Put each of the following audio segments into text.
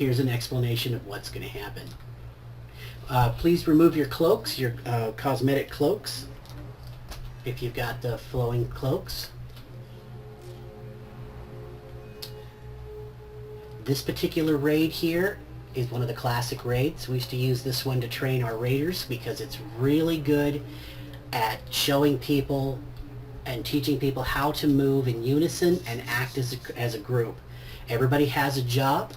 here's an explanation of what's going to happen. Please remove your cloaks, your cosmetic cloaks, if you've got the flowing cloaks. This particular raid here is one of the classic raids. We used to use this one to train our raiders because it's really good at showing people and teaching people how to move in unison and act as a group. Everybody has a job,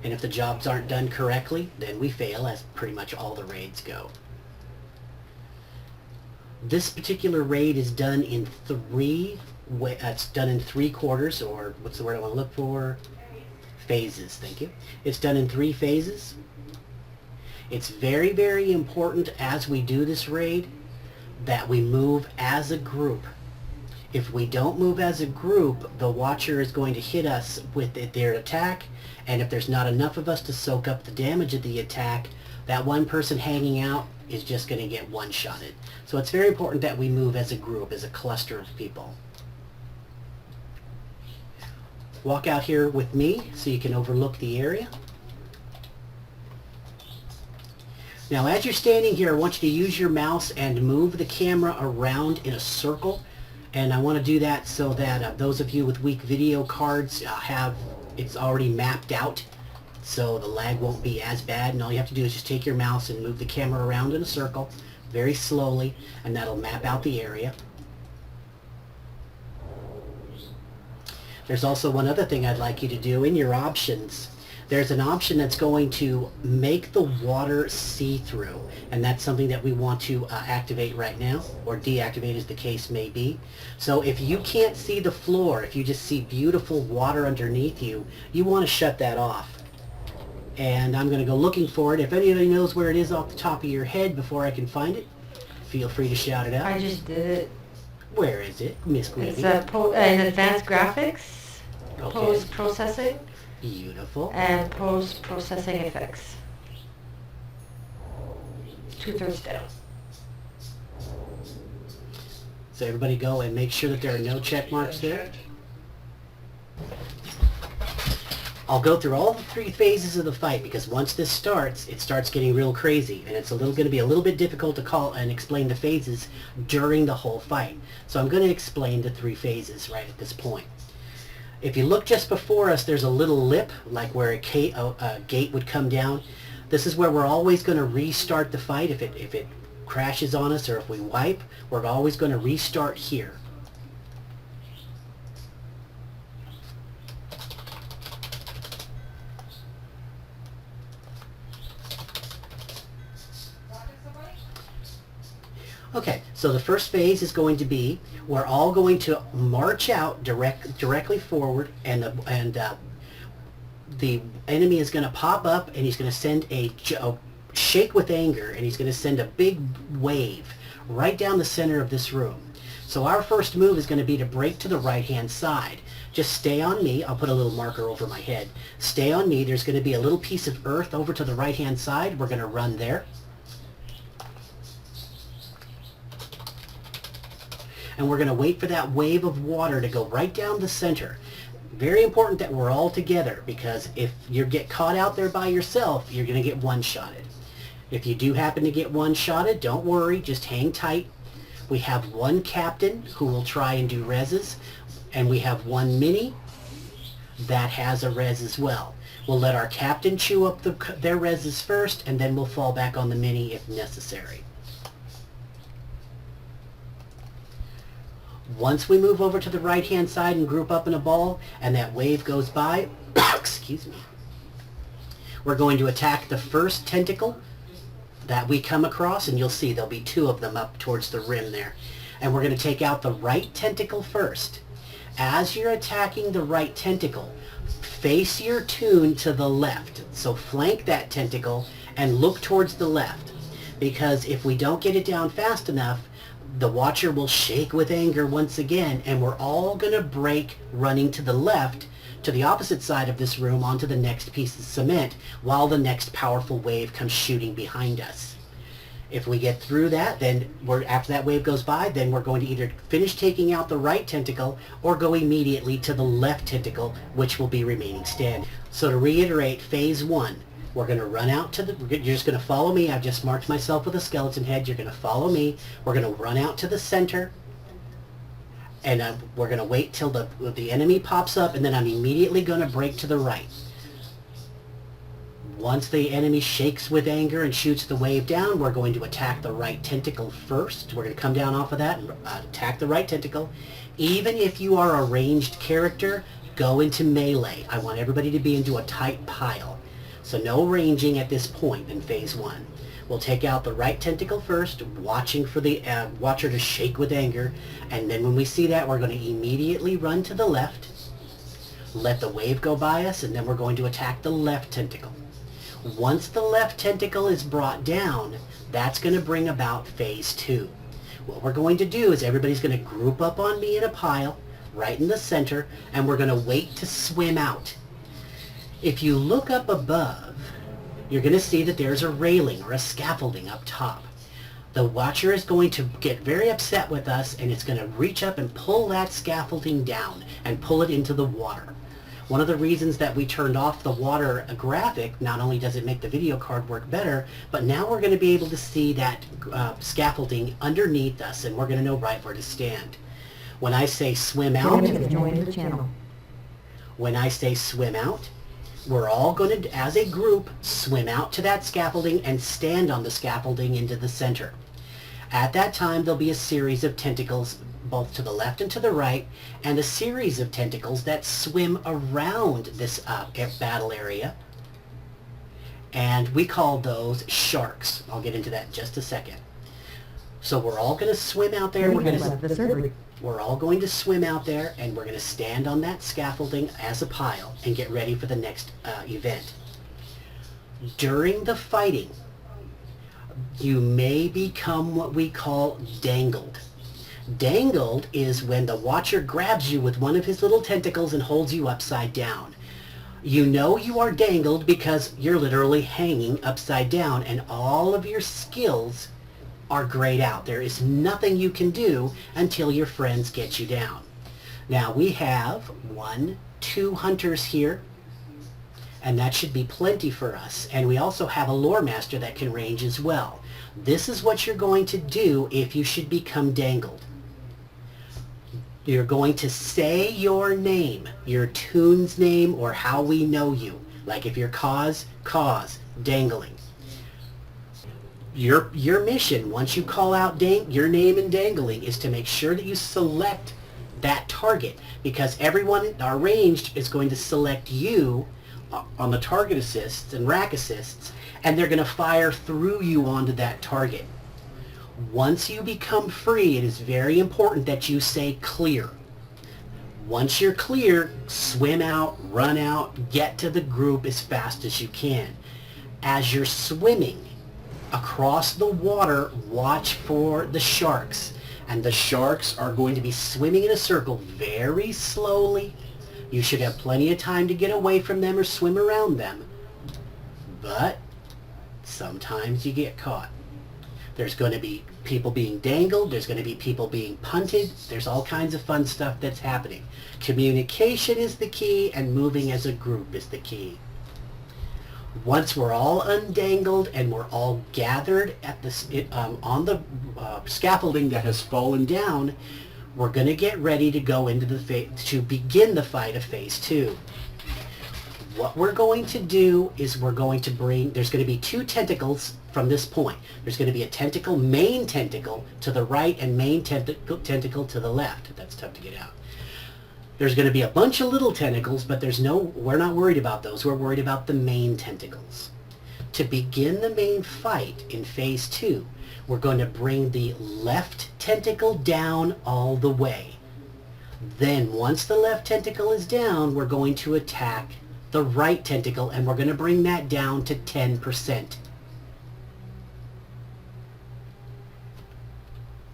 and if the jobs aren't done correctly, then we fail, as pretty much all the raids go. This particular raid is done in it's done in 3 quarters, or what's the word I want to look for? Phases, thank you. It's done in 3 phases. It's very, very important as we do this raid that we move as a group. If we don't move as a group, the Watcher is going to hit us with their attack, and if there's not enough of us to soak up the damage of the attack, that one person hanging out is just going to get one-shotted. So it's very important that we move as a group, as a cluster of people. Walk out here with me so you can overlook the area. Now as you're standing here, I want you to use your mouse and move the camera around in a circle. And I want to do that so that those of you with weak video cards it's already mapped out, so the lag won't be as bad. And all you have to do is just take your mouse and move the camera around in a circle very slowly, and that'll map out the area. There's also one other thing I'd like you to do in your options. There's an option that's going to make the water see-through, and that's something that we want to activate right now, or deactivate as the case may be. So if you can't see the floor, if you just see beautiful water underneath you, you want to shut that off. And I'm going to go looking for it. If anybody knows where it is off the top of your head before I can find it, feel free to shout it out. I just did it. Where is it, Miss Gravy? It's in advanced graphics, Okay. post-processing, Beautiful. and post-processing effects. 2/3 down. So everybody go and make sure that there are no check marks there. I'll go through all 3 phases of the fight, because once this starts, it starts getting real crazy, and it's going to be a little bit difficult to call and explain the phases during the whole fight. So I'm going to explain the 3 phases right at this point. If you look just before us, there's a little lip, like where a gate would come down. This is where we're always going to restart the fight. If it crashes on us or if we wipe, we're always going to restart here. Okay, so the first phase is going to be, we're all going to march out directly forward, and the enemy is going to pop up, and he's going to send a shake with anger, and he's going to send a big wave right down the center of this room. So our first move is going to be to break to the right-hand side. Just stay on me. I'll put a little marker over my head. Stay on me. There's going to be a little piece of earth over to the right-hand side. We're going to run there. And we're going to wait for that wave of water to go right down the center. Very important that we're all together, because if you get caught out there by yourself, you're going to get one-shotted. If you do happen to get one-shotted, don't worry, just hang tight. We have one captain who will try and do reses, and we have one mini that has a res as well. We'll let our captain chew up their reses first, and then we'll fall back on the mini if necessary. Once we move over to the right-hand side and group up in a ball, and that wave goes by, excuse me, we're going to attack the first tentacle that we come across, and you'll see there'll be 2 of them up towards the rim there. And we're going to take out the right tentacle first. As you're attacking the right tentacle, face your toon to the left. So flank that tentacle and look towards the left. Because if we don't get it down fast enough, the Watcher will shake with anger once again, and we're all going to break running to the left, to the opposite side of this room, onto the next piece of cement, while the next powerful wave comes shooting behind us. If we get through that, then after that wave goes by, then we're going to either finish taking out the right tentacle or go immediately to the left tentacle, which will be remaining standing. So to reiterate, phase 1, we're going to run out to the, you're just going to follow me. I've just marked myself with a skeleton head. You're going to follow me. We're going to run out to the center. And we're going to wait till the enemy pops up, and then I'm immediately going to break to the right. Once the enemy shakes with anger and shoots the wave down, we're going to attack the right tentacle first. We're going to come down off of that and attack the right tentacle. Even if you are a ranged character, go into melee. I want everybody to be into a tight pile. So no ranging at this point in phase 1. We'll take out the right tentacle first, watching for the watcher to shake with anger, and then when we see that, we're going to immediately run to the left, let the wave go by us, and then we're going to attack the left tentacle. Once the left tentacle is brought down, that's going to bring about phase 2. What we're going to do is everybody's going to group up on me in a pile, right in the center, and we're going to wait to swim out. If you look up above, you're going to see that there's a railing or a scaffolding up top. The watcher is going to get very upset with us, and it's going to reach up and pull that scaffolding down and pull it into the water. One of the reasons that we turned off the water graphic, not only does it make the video card work better, but now we're going to be able to see that scaffolding underneath us, and we're going to know right where to stand. When I say swim out, Join the channel. when I say swim out, we're all going to, as a group, swim out to that scaffolding and stand on the scaffolding into the center. At that time, there'll be a series of tentacles both to the left and to the right, and a series of tentacles that swim around this battle area. And we call those sharks. I'll get into that in just a second. So we're all going to swim out there. We're all going to swim out there, and we're going to stand on that scaffolding as a pile and get ready for the next event. During the fighting, you may become what we call dangled. Dangled is when the watcher grabs you with one of his little tentacles and holds you upside down. You know you are dangled because you're literally hanging upside down, and all of your skills are grayed out. There is nothing you can do until your friends get you down. Now we have 2 hunters here, and that should be plenty for us. And we also have a lore master that can range as well. This is what you're going to do if you should become dangled. You're going to say your name, your toon's name, or how we know you. Like if you're cause, dangling. Your mission, once you call out your name in dangling, is to make sure that you select that target, because everyone ranged is going to select you on the target assists and rack assists, and they're going to fire through you onto that target. Once you become free, it is very important that you say clear. Once you're clear, swim out, run out, get to the group as fast as you can. As you're swimming across the water, watch for the sharks. And the sharks are going to be swimming in a circle very slowly. You should have plenty of time to get away from them or swim around them. But sometimes you get caught. There's going to be people being dangled. There's going to be people being punted. There's all kinds of fun stuff that's happening. Communication is the key, and moving as a group is the key. Once we're all undangled and we're all gathered at on the scaffolding that has fallen down, we're going to get ready to go into to begin the fight of phase 2. What we're going to do is we're going to there's going to be 2 tentacles from this point. There's going to be a main tentacle to the right and main tentacle to the left. That's tough to get out. There's going to be a bunch of little tentacles, but we're not worried about those. We're worried about the main tentacles. To begin the main fight in phase 2, we're going to bring the left tentacle down all the way. Then once the left tentacle is down, we're going to attack the right tentacle, and we're going to bring that down to 10%.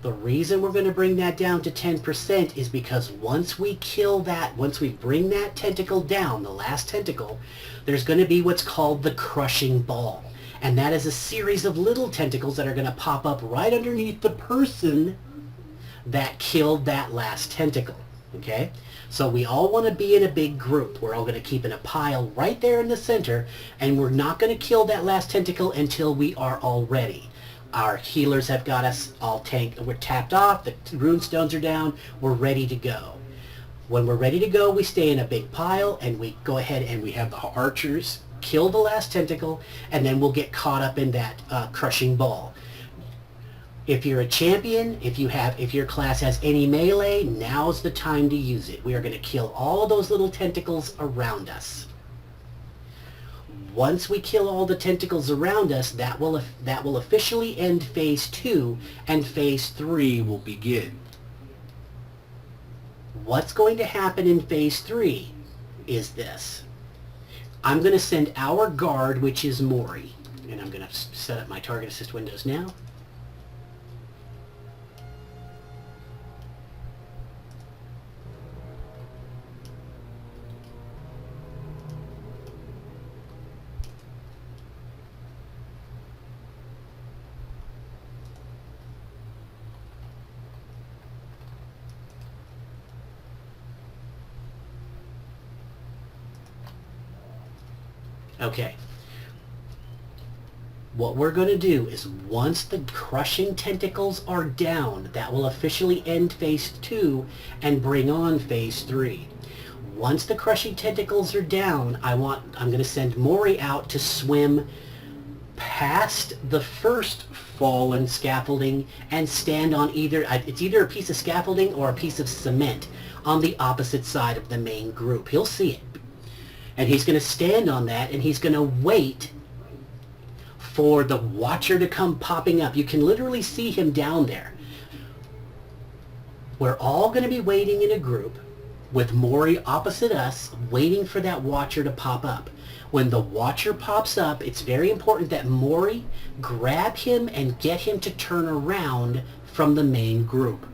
The reason we're going to bring that down to 10% is because once we bring that tentacle down, the last tentacle, there's going to be what's called the crushing ball. And that is a series of little tentacles that are going to pop up right underneath the person that killed that last tentacle. Okay? So we all want to be in a big group. We're all going to keep in a pile right there in the center, and we're not going to kill that last tentacle until we are all ready. Our healers have got us all we're tapped off, the rune stones are down, we're ready to go. When we're ready to go, we stay in a big pile, and we go ahead and we have the archers kill the last tentacle, and then we'll get caught up in that crushing ball. If you're a champion, if your class has any melee, now's the time to use it. We are going to kill all of those little tentacles around us. Once we kill all the tentacles around us, that will officially end phase 2, and phase 3 will begin. What's going to happen in phase 3 is this. I'm going to send our guard, which is Mori, and I'm going to set up my target assist windows now. Okay. What we're going to do is once the crushing tentacles are down, that will officially end phase 2 and bring on phase 3. Once the crushing tentacles are down, I'm going to send Mori out to swim past the first fallen scaffolding and stand on it's either a piece of scaffolding or a piece of cement on the opposite side of the main group. He'll see it. And he's going to stand on that, and he's going to wait for the Watcher to come popping up. You can literally see him down there. We're all going to be waiting in a group with Mori opposite us, waiting for that Watcher to pop up. When the Watcher pops up, it's very important that Mori grab him and get him to turn around from the main group.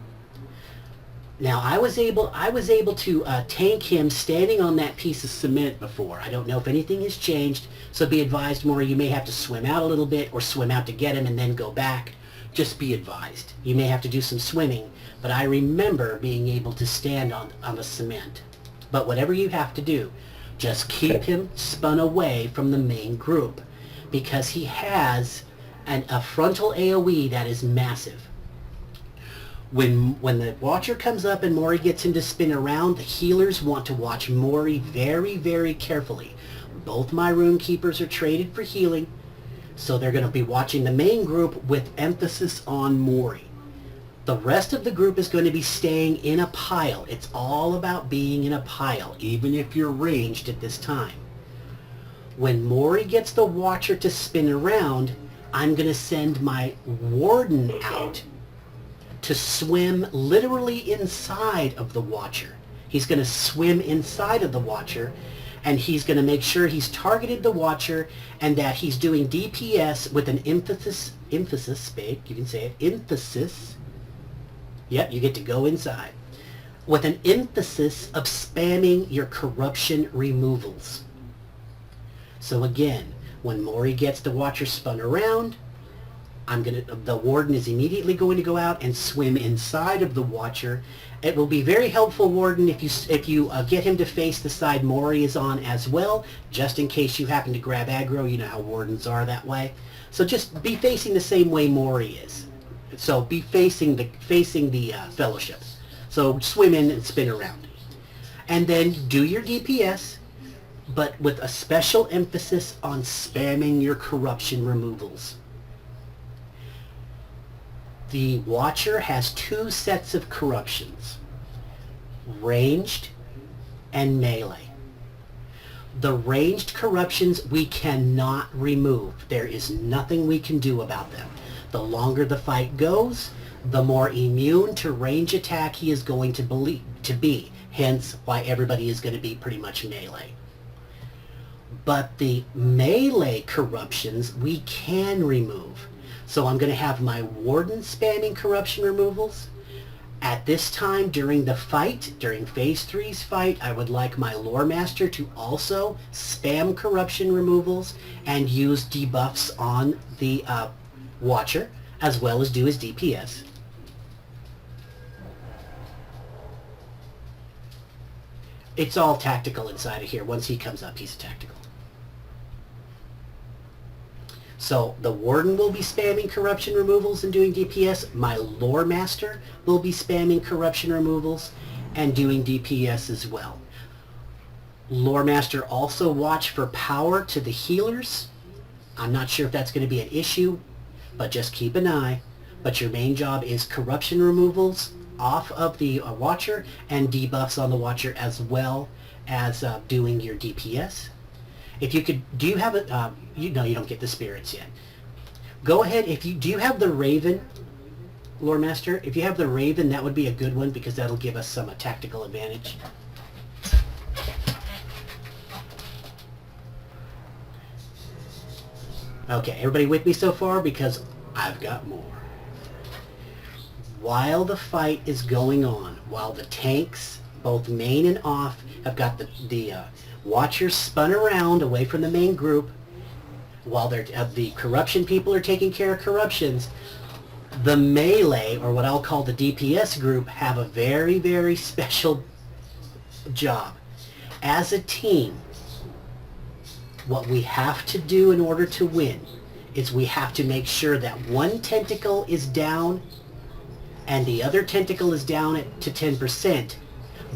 Now, I was able to tank him standing on that piece of cement before. I don't know if anything has changed, so be advised, Mori, you may have to swim out a little bit or swim out to get him and then go back. Just be advised. You may have to do some swimming, but I remember being able to stand on the cement. But whatever you have to do, just keep him spun away from the main group, because he has a frontal AoE that is massive. When the Watcher comes up and Mori gets him to spin around, the healers want to watch Mori very, very carefully. Both my Rune Keepers are traded for healing, so they're going to be watching the main group with emphasis on Mori. The rest of the group is going to be staying in a pile. It's all about being in a pile, even if you're ranged at this time. When Mori gets the Watcher to spin around, I'm going to send my Warden out to swim literally inside of the Watcher. He's going to swim inside of the Watcher, and he's going to make sure he's targeted the Watcher and that he's doing DPS with an emphasis, babe, you can say it, emphasis. Yep, you get to go inside. With an emphasis of spamming your corruption removals. So again, when Mori gets the Watcher spun around, the Warden is immediately going to go out and swim inside of the Watcher. It will be very helpful, Warden, if you get him to face the side Mori is on as well, just in case you happen to grab aggro. You know how Wardens are that way. So just be facing the same way Mori is. So be facing the Fellowship. So swim in and spin around. And then do your DPS, but with a special emphasis on spamming your corruption removals. The Watcher has 2 sets of corruptions, ranged and melee. The ranged corruptions we cannot remove. There is nothing we can do about them. The longer the fight goes, the more immune to range attack he is going to be. Hence why everybody is going to be pretty much melee. But the melee corruptions we can remove. So I'm going to have my Warden spamming corruption removals. At this time during the fight, during phase 3's fight, I would like my Lore Master to also spam corruption removals and use debuffs on the Watcher, as well as do his DPS. It's all tactical inside of here. Once he comes up, he's tactical. So the Warden will be spamming corruption removals and doing DPS. My Lore Master will be spamming corruption removals and doing DPS as well. Lore Master also watch for power to the healers. I'm not sure if that's going to be an issue, but just keep an eye. But your main job is corruption removals off of the Watcher and debuffs on the Watcher, as well as doing your DPS. If you could, do you have a, you don't get the spirits yet. Go ahead, do you have the Raven, Lore Master? If you have the Raven, that would be a good one, because that'll give us some tactical advantage. Okay, everybody with me so far? Because I've got more. While the fight is going on, while the tanks, both main and off, have got the Watchers spun around away from the main group, while the corruption people are taking care of corruptions, the melee, or what I'll call the DPS group, have a very, very special job. As a team, what we have to do in order to win is we have to make sure that one tentacle is down and the other tentacle is down to 10%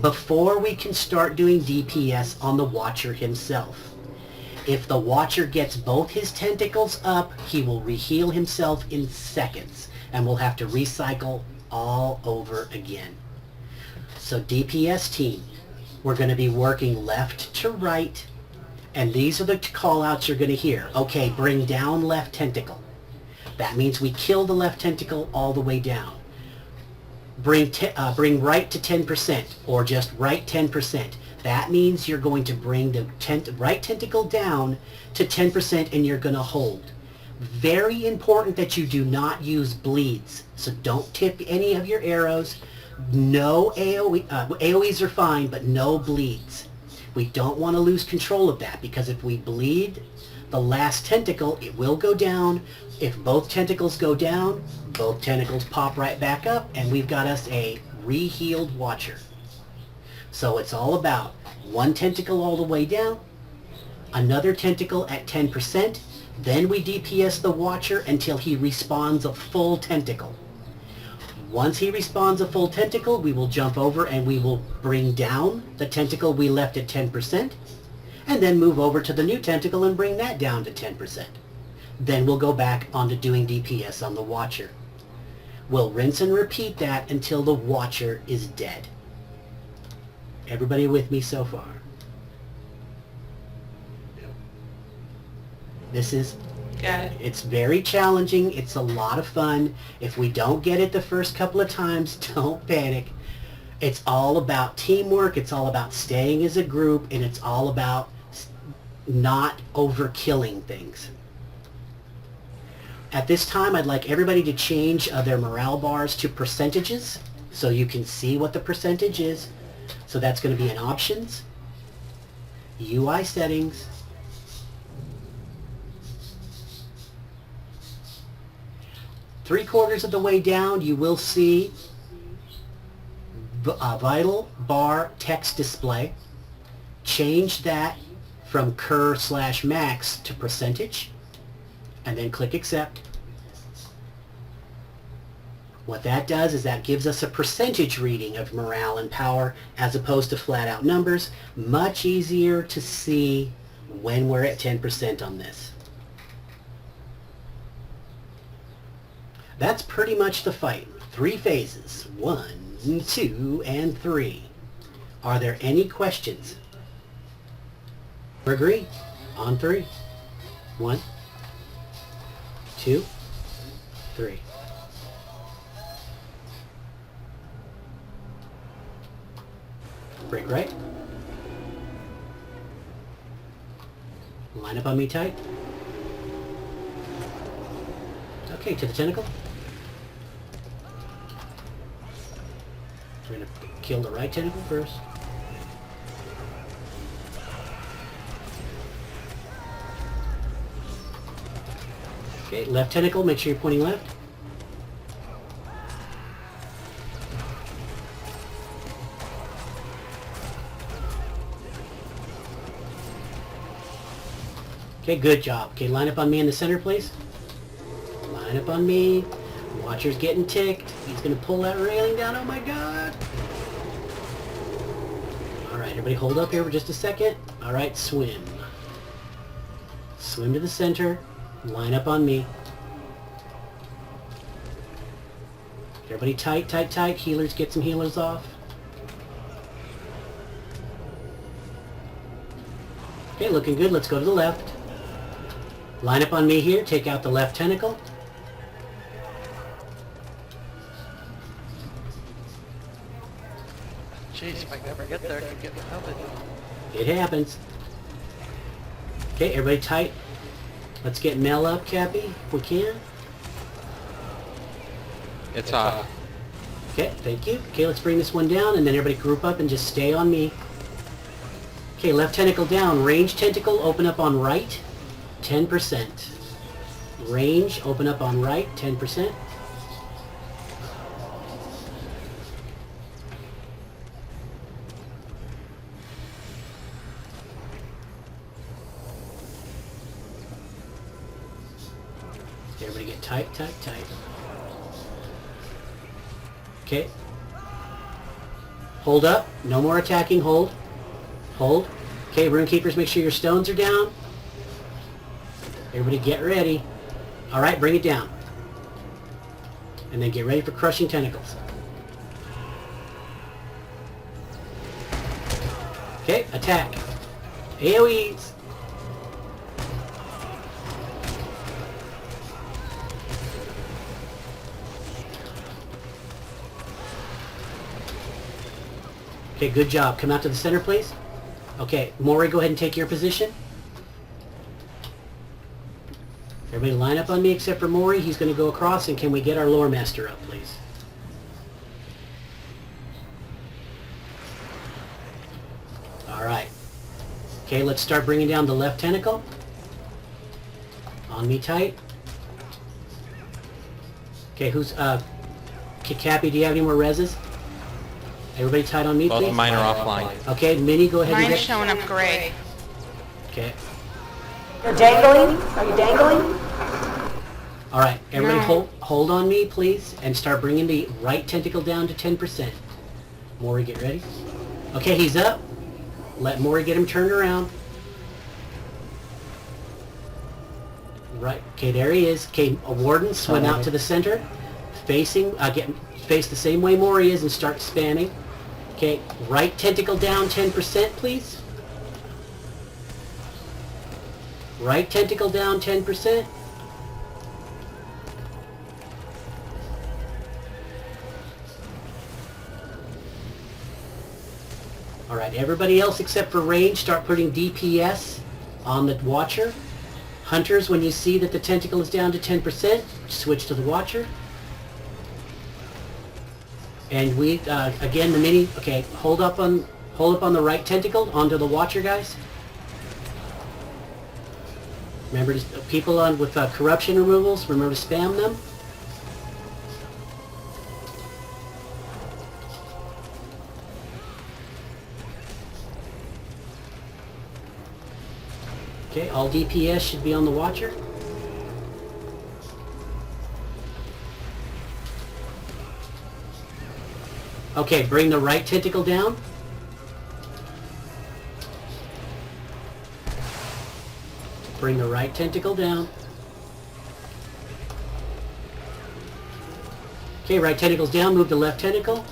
before we can start doing DPS on the Watcher himself. If the Watcher gets both his tentacles up, he will re-heal himself in seconds, and we'll have to recycle all over again. So DPS team, we're going to be working left to right, and these are the call-outs you're going to hear. Okay, bring down left tentacle. That means we kill the left tentacle all the way down. Bring right to 10%, or just right 10%. That means you're going to bring the right tentacle down to 10% and you're going to hold. Very important that you do not use bleeds. So don't tip any of your arrows. No AoE, AoEs are fine, but no bleeds. We don't want to lose control of that, because if we bleed the last tentacle, it will go down. If both tentacles go down, both tentacles pop right back up, and we've got us a re-healed Watcher. So it's all about one tentacle all the way down, another tentacle at 10%, then we DPS the Watcher until he respawns a full tentacle. Once he respawns a full tentacle, we will jump over and we will bring down the tentacle we left at 10%, and then move over to the new tentacle and bring that down to 10%. Then we'll go back onto doing DPS on the Watcher. We'll rinse and repeat that until the Watcher is dead. Everybody with me so far? This is, Got it. it's very challenging. It's a lot of fun. If we don't get it the first couple of times, don't panic. It's all about teamwork. It's all about staying as a group, and it's all about not overkilling things. At this time, I'd like everybody to change their morale bars to percentages so you can see what the percentage is. So that's going to be in Options, UI Settings, three-quarters of the way down, you will see Vital Bar Text Display. Change that from cur/max to percentage, and then click Accept. What that does is that gives us a percentage reading of morale and power as opposed to flat out numbers. Much easier to see when we're at 10% on this. That's pretty much the fight. 3 phases. 1, 2, and 3. Are there any questions? Agree? On 3. 1, 2, 3. Break right. Line up on me tight. Okay, to the tentacle. We're going to kill the right tentacle first. Okay, left tentacle, make sure you're pointing left. Okay, good job. Okay, line up on me in the center, please. Line up on me. Watcher's getting ticked. He's going to pull that railing down. Oh my god. Alright, everybody hold up here for just a second. Alright, swim. Swim to the center. Line up on me. Everybody tight, tight, tight. Healers, get some healers off. Okay, looking good. Let's go to the left. Line up on me here. Take out the left tentacle. Jeez, if I can ever get there, I can get pounded. It happens. Okay, everybody tight. Let's get Mel up, Cappy, if we can. It's off. Okay, thank you. Okay, let's bring this one down, and then everybody group up and just stay on me. Okay, left tentacle down. Range tentacle, open up on right, 10%. Range, open up on right, 10%. Everybody get tight, tight, tight. Okay. Hold up. No more attacking. Hold. Hold. Okay, Runekeepers, make sure your stones are down. Everybody get ready. Alright, bring it down. And then get ready for crushing tentacles. Okay, attack. AoEs. Okay, good job. Come out to the center, please. Okay, Maury, go ahead and take your position. Everybody line up on me except for Maury. He's going to go across, and can we get our lore master up, please? All right. Okay, let's start bringing down the left tentacle. On me tight. Okay, who's, Cappy, do you have any more reses? Everybody tight on me, Both please. of mine are offline. Okay, Minnie, go ahead and Mine's get... showing up gray. Okay. You're dangling? Are you dangling? All right, everybody No. hold on me, please, and start bringing the right tentacle down to 10%. Maury, get ready. Okay, he's up. Let Maury get him turned around. Right, okay, there he is. Okay, a Warden, swim out to the center, facing, face the same way Maury is and start spamming. Okay, right tentacle down 10%, please. Right tentacle down 10%. Alright, everybody else except for range, start putting DPS on the Watcher. Hunters, when you see that the tentacle is down to 10%, switch to the Watcher. And we, again, the mini, okay, hold up on the right tentacle, onto the Watcher, guys. Remember, people on with corruption removals, remember to spam them. Okay, all DPS should be on the Watcher. Okay, bring the right tentacle down. Bring the right tentacle down. Okay, right tentacle's down, move the left tentacle.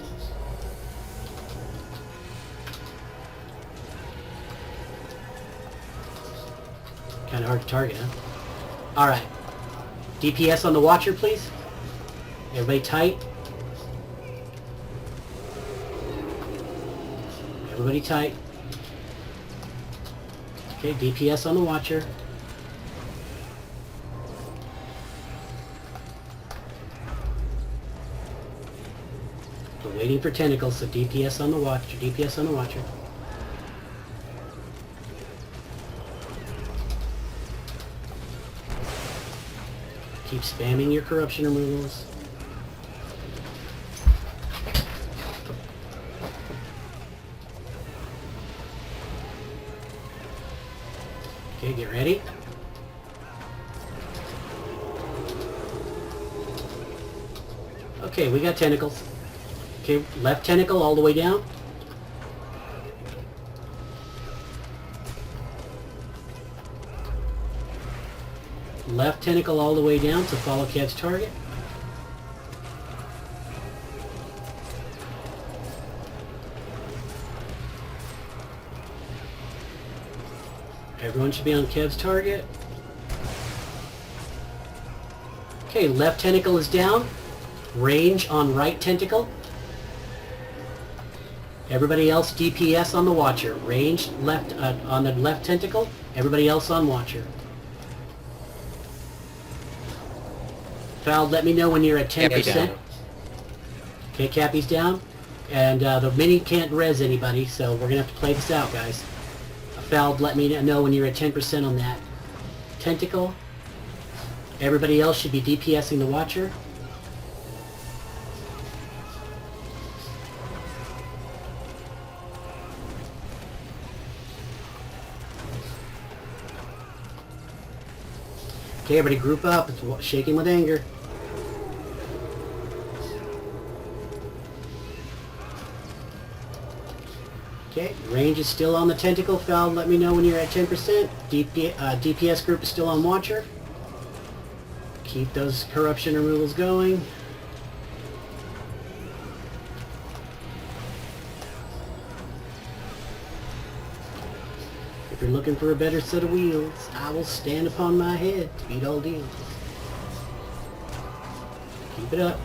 Kind of hard to target, huh? Alright. DPS on the Watcher, please. Everybody tight. Everybody tight. Okay, DPS on the Watcher. We're waiting for tentacles, so DPS on the Watcher. DPS on the Watcher. Keep spamming your corruption removals. Okay, get ready. Okay, we got tentacles. Okay, left tentacle all the way down. Left tentacle all the way down to follow Kev's target. Everyone should be on Kev's target. Okay, left tentacle is down. Range on right tentacle. Everybody else DPS on the Watcher. Range left on the left tentacle. Everybody else on Watcher. Val, let me know when you're at 10%. Cappy down. Okay, Cappy's down. And the mini can't res anybody, so we're going to have to play this out, guys. Val, let me know when you're at 10% on that tentacle. Everybody else should be DPSing the Watcher. Okay, everybody group up. It's shaking with anger. Okay, range is still on the tentacle. Foul, let me know when you're at 10%. DPS group is still on Watcher. Keep those corruption removals going. If you're looking for a better set of wheels, I will stand upon my head to beat all deals. Keep it up.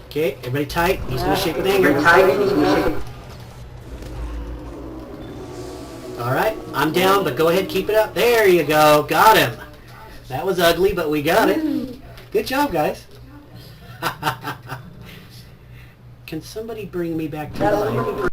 Okay, everybody tight. He's gonna shake with anger. Alright, I'm down, but go ahead, keep it up. There you go. Got him. That was ugly, but we got it. Good job, guys. Can somebody bring me back to life?